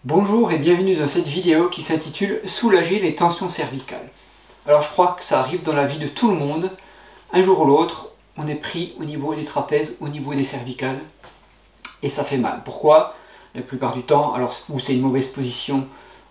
Bonjour et bienvenue dans cette vidéo qui s'intitule Soulager les tensions cervicales. Alors je crois que ça arrive dans la vie de tout le monde. Un jour ou l'autre, on est pris au niveau des trapèzes, au niveau des cervicales et ça fait mal. Pourquoi? La plupart du temps, alors ou c'est une mauvaise position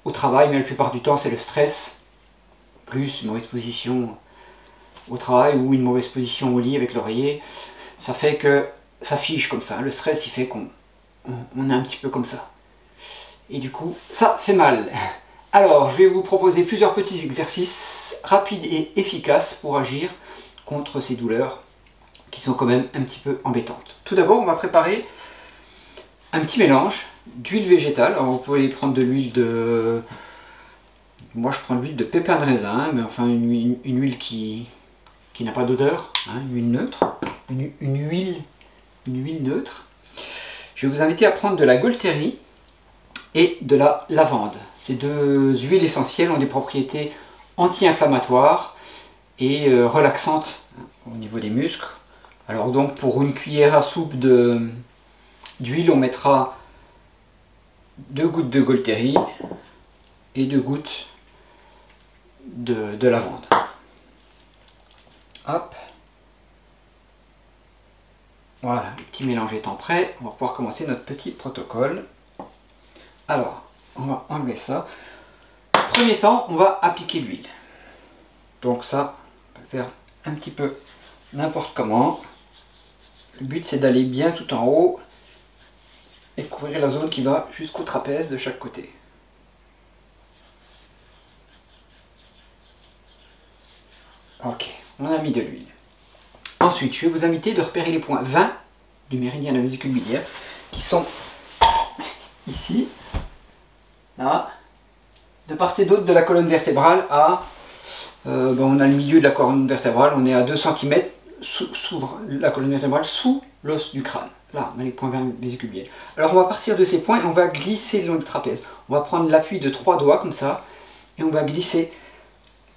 au travail, mais la plupart du temps c'est le stress, plus une mauvaise position au travail ou une mauvaise position au lit avec l'oreiller. Ça fait que ça fige comme ça. Le stress il fait qu'on est un petit peu comme ça. Et du coup, ça fait mal. Alors, je vais vous proposer plusieurs petits exercices rapides et efficaces pour agir contre ces douleurs qui sont quand même un petit peu embêtantes. Tout d'abord, on va préparer un petit mélange d'huile végétale. Alors, vous pouvez prendre de l'huile de... Moi, je prends de l'huile de pépins de raisin, mais enfin une huile qui n'a pas d'odeur, hein, une huile neutre. Une huile neutre. Je vais vous inviter à prendre de la Gualtérie et de la lavande. Ces deux huiles essentielles ont des propriétés anti-inflammatoires et relaxantes au niveau des muscles. Alors donc pour une cuillère à soupe d'huile, on mettra 2 gouttes de Gualtérie et 2 gouttes de lavande. Hop. Voilà, le petit mélange étant prêt, on va pouvoir commencer notre petit protocole. Alors, on va enlever ça. Premier temps, on va appliquer l'huile. Donc ça, on peut le faire un petit peu n'importe comment. Le but c'est d'aller bien tout en haut et couvrir la zone qui va jusqu'au trapèze de chaque côté. Ok, on a mis de l'huile. Ensuite, je vais vous inviter de repérer les points 20 du méridien de la vésicule biliaire qui sont ici. Là, de part et d'autre de la colonne vertébrale à, on a le milieu de la colonne vertébrale, on est à 2 cm sous la colonne vertébrale, sous l'os du crâne. Là, on a les points vésiculaires. Alors on va partir de ces points et on va glisser le long du trapèze. On va prendre l'appui de 3 doigts comme ça et on va glisser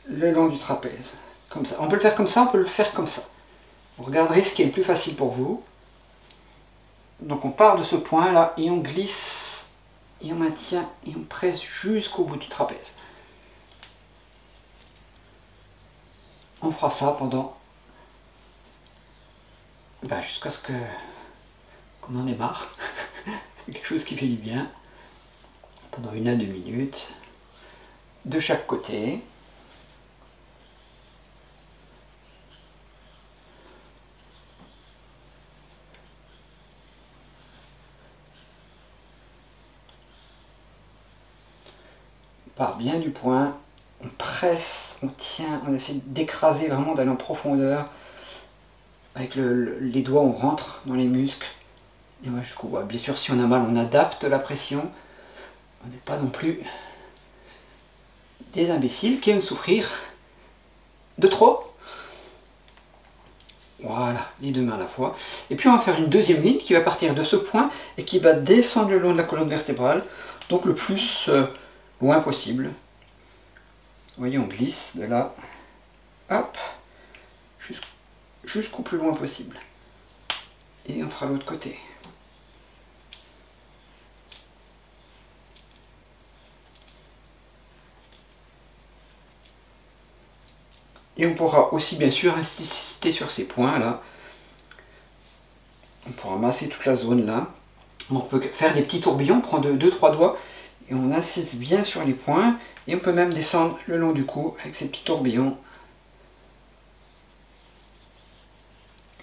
le long du trapèze. Comme ça. On peut le faire comme ça, on peut le faire comme ça. Vous regarderez ce qui est le plus facile pour vous. Donc on part de ce point là et on glisse. Et on maintient et on presse jusqu'au bout du trapèze. On fera ça pendant jusqu'à ce qu'on en ait marre. C'est quelque chose qui fait du bien. Pendant 1 à 2 minutes. De chaque côté. Part bien du point, on presse, on tient, on essaie d'écraser vraiment, d'aller en profondeur. Avec les doigts, on rentre dans les muscles. Et moi jusqu'au bout. Bien sûr, si on a mal, on adapte la pression. On n'est pas non plus des imbéciles qui aiment souffrir de trop. Voilà, les 2 mains à la fois. Et puis on va faire une deuxième ligne qui va partir de ce point et qui va descendre le long de la colonne vertébrale. Donc le plus loin possible. Vous voyez, on glisse de là, hop, jusqu'au plus loin possible. Et on fera l'autre côté. Et on pourra aussi bien sûr insister sur ces points là. On pourra masser toute la zone là. On peut faire des petits tourbillons, prendre 2-3 doigts. Et on insiste bien sur les points. Et on peut même descendre le long du cou avec ces petits tourbillons.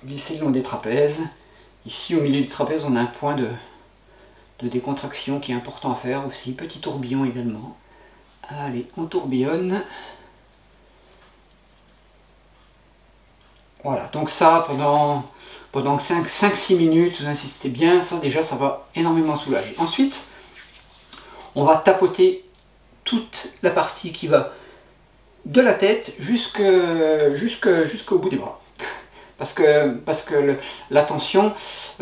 Glisser le long des trapèzes. Ici au milieu du trapèze on a un point de décontraction qui est important à faire aussi. Petit tourbillon également. Allez, on tourbillonne. Voilà, donc ça pendant 5-6 minutes, vous insistez bien. Ça déjà ça va énormément soulager. Ensuite, on va tapoter toute la partie qui va de la tête jusqu'au bout des bras. Parce que la tension,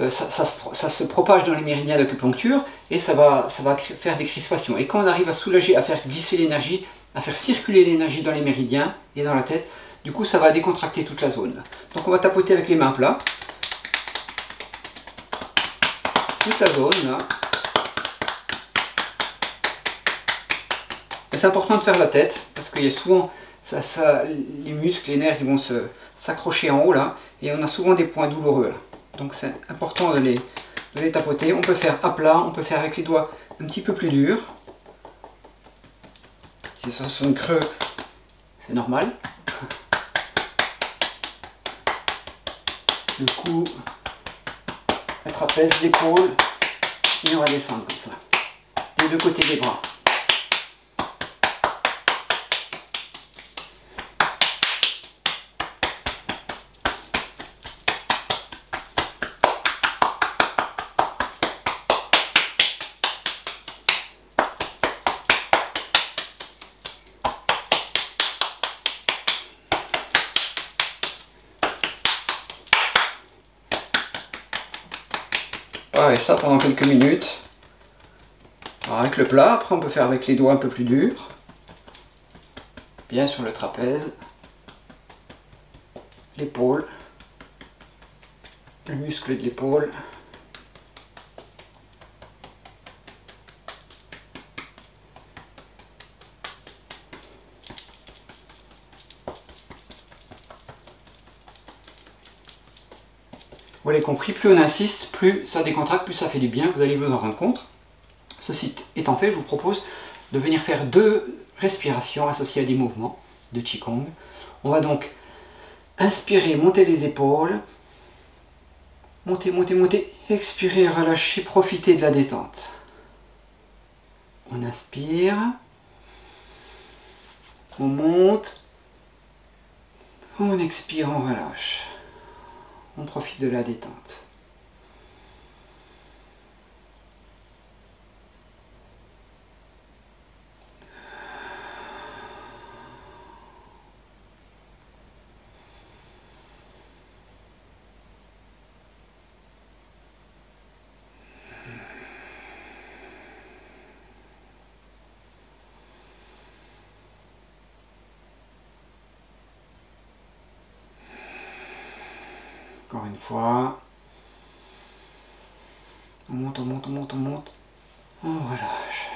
ça se propage dans les méridiens d'acupuncture et ça va faire des crispations. Et quand on arrive à soulager, à faire glisser l'énergie, à faire circuler l'énergie dans les méridiens et dans la tête, du coup ça va décontracter toute la zone. Donc on va tapoter avec les mains à plat. Toute la zone là. c'est important de faire la tête, parce qu'il y a souvent, les muscles, les nerfs, ils vont s'accrocher en haut là, et on a souvent des points douloureux là. Donc c'est important de les tapoter. On peut faire à plat, on peut faire avec les doigts un petit peu plus durs. Si ça sont creux, c'est normal. Le cou, la trapèze, l'épaule, et on va descendre comme ça. Des deux côtés des bras. Et ça pendant quelques minutes. Alors avec le plat, après on peut faire avec les doigts un peu plus durs. Bien sur le trapèze, l'épaule, le muscle de l'épaule. Vous l'avez compris, plus on insiste, plus ça décontracte, plus ça fait du bien, vous allez vous en rendre compte. Ceci étant fait, je vous propose de venir faire 2 respirations associées à des mouvements de Qigong. On va donc inspirer, monter les épaules, monter, monter, monter, expirer, relâcher, profiter de la détente. On inspire, on monte, on expire, on relâche. On profite de la détente. Encore une fois. On monte, on monte, on monte, on monte. On relâche.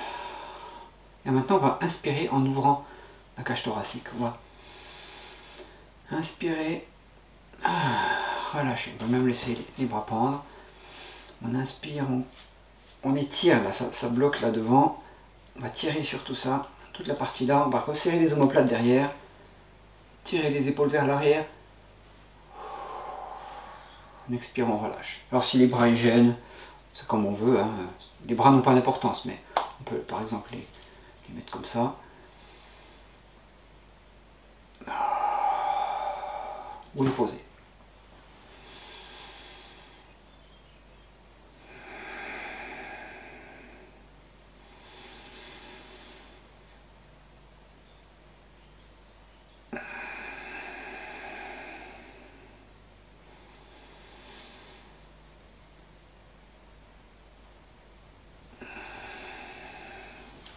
Et maintenant, on va inspirer en ouvrant la cage thoracique. On va inspirer. Relâcher. On peut même laisser les bras pendre. On inspire, on étire. Là, ça bloque là devant. On va tirer sur tout ça. Toute la partie là. On va resserrer les omoplates derrière. Tirer les épaules vers l'arrière. On expire, on relâche. Alors si les bras ils gênent, c'est comme on veut. Hein. Les bras n'ont pas d'importance, mais on peut par exemple les mettre comme ça. Ou les poser.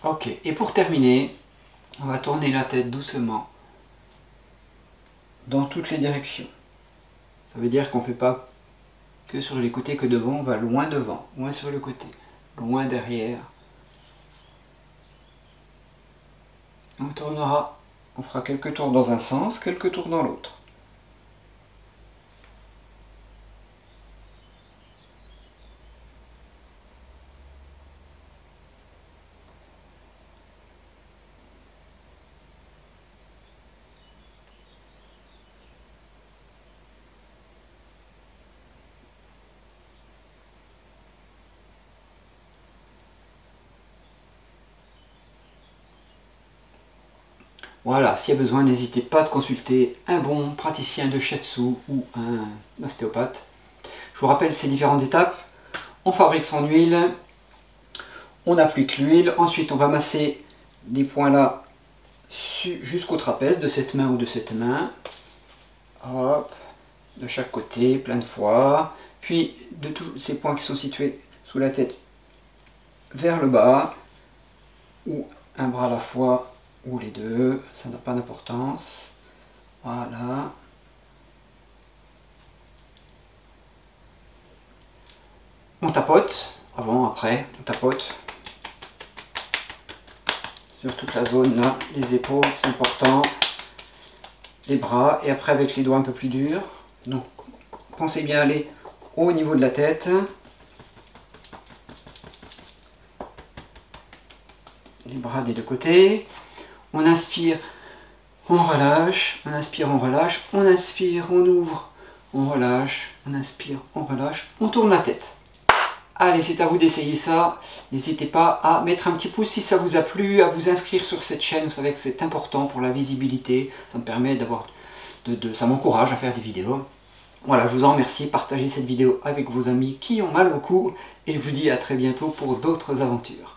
Ok, et pour terminer, on va tourner la tête doucement dans toutes les directions. Ça veut dire qu'on ne fait pas que sur les côtés, que devant, on va loin devant, loin sur le côté, loin derrière. On tournera, on fera quelques tours dans un sens, quelques tours dans l'autre. Voilà, s'il y a besoin, n'hésitez pas à consulter un bon praticien de shiatsu ou un ostéopathe. Je vous rappelle ces différentes étapes. On fabrique son huile, on applique l'huile, ensuite on va masser des points là jusqu'au trapèze de cette main ou de cette main. Hop, de chaque côté, plein de fois. Puis de tous ces points qui sont situés sous la tête vers le bas, ou un bras à la fois, ou les deux, ça n'a pas d'importance. Voilà. On tapote, avant, après, on tapote sur toute la zone là, les épaules, c'est important, les bras, et après avec les doigts un peu plus durs. Donc pensez bien à aller au niveau de la tête. Les bras des deux côtés. On inspire, on relâche, on inspire, on relâche, on inspire, on ouvre, on relâche, on inspire, on relâche, on tourne la tête. Allez, c'est à vous d'essayer ça. N'hésitez pas à mettre un petit pouce si ça vous a plu, à vous inscrire sur cette chaîne. Vous savez que c'est important pour la visibilité. Ça me permet d'avoir, ça m'encourage à faire des vidéos. Voilà, je vous en remercie. Partagez cette vidéo avec vos amis qui ont mal au cou. Et je vous dis à très bientôt pour d'autres aventures.